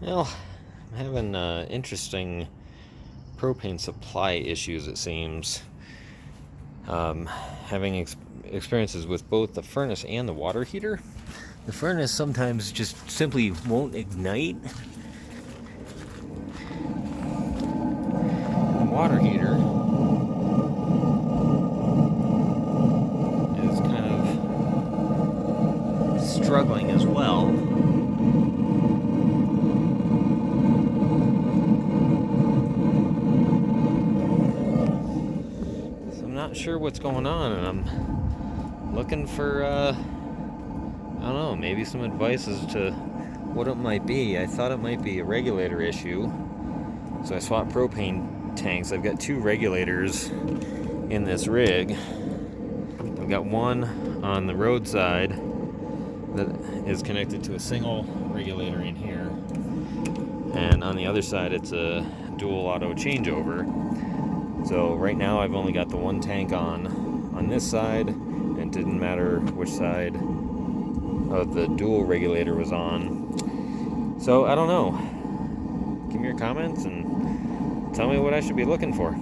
Well, I'm having interesting propane supply issues, it seems. Having experiences with both the furnace and the water heater. The furnace sometimes just simply won't ignite. The water heater is kind of struggling as well. So I'm not sure what's going on, and I'm looking for, I don't know, maybe some advice as to what it might be. I thought it might be a regulator issue, so I swapped propane tanks. I've got two regulators in this rig. I've got one on the roadside that is connected to a single regulator in here, and on the other side it's a dual auto changeover. So right now I've only got the one tank on this side, and it didn't matter which side of the dual regulator was on. So I don't know. Give me your comments and tell me what I should be looking for.